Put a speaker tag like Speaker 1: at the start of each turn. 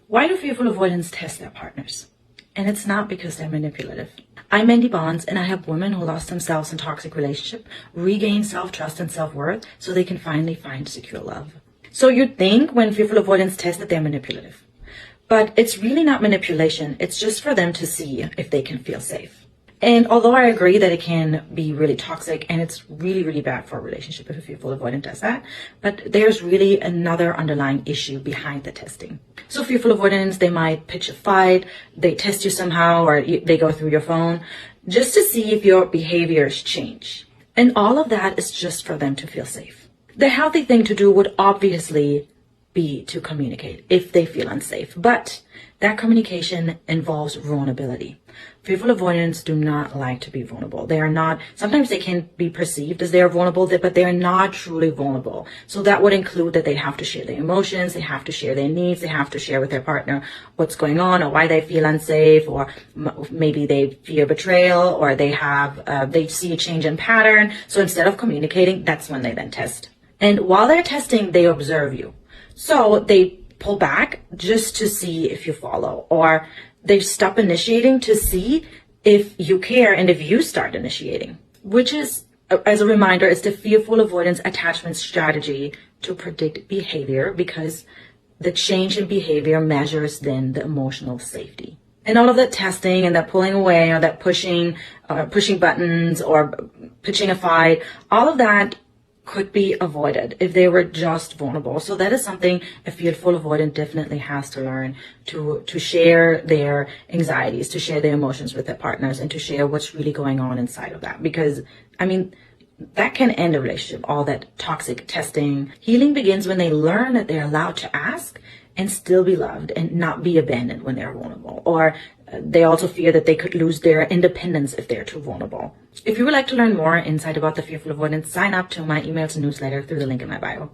Speaker 1: Why do fearful avoidants test their partners? And it's not because they're manipulative. I'm Mandy Bonds, and I help women who lost themselves in toxic relationship regain self-trust and self-worth so they can finally find secure love. So you'd think when fearful avoidants test that they're manipulative. But it's really not manipulation. It's just for them to see if they can feel safe. And although I agree that it can be really toxic and it's really, really bad for a relationship if a fearful avoidant does that, but there's really another underlying issue behind the testing. So fearful avoidants, they might pitch a fight, they test you somehow, or they go through your phone just to see if your behaviors change. And all of that is just for them to feel safe. The healthy thing to do would obviously be to communicate if they feel unsafe, but that communication involves vulnerability. Fearful avoidants do not like to be vulnerable. They are not, sometimes they can be perceived as they are vulnerable, but they are not truly vulnerable. So that would include that they have to share their emotions, they have to share their needs, they have to share with their partner what's going on or why they feel unsafe, or maybe they fear betrayal, or they see a change in pattern. So instead of communicating, that's when they then test. And while they're testing, they observe you. So they pull back just to see if you follow, or they stop initiating to see if you care and if you start initiating, which is, as a reminder, is the fearful avoidance attachment strategy to predict behavior, because the change in behavior measures then the emotional safety. And all of that testing and that pulling away or that pushing buttons or pitching a fight, all of that could be avoided if they were just vulnerable. So that is something a fearful avoidant definitely has to learn, to share their anxieties, to share their emotions with their partners, and to share what's really going on inside of that. Because, I mean, that can end a relationship, all that toxic testing. Healing begins when they learn that they're allowed to ask and still be loved and not be abandoned when they're vulnerable. Or they also fear that they could lose their independence if they're too vulnerable. If you would like to learn more insight about the fearful avoidance, sign up to my emails and newsletter through the link in my bio.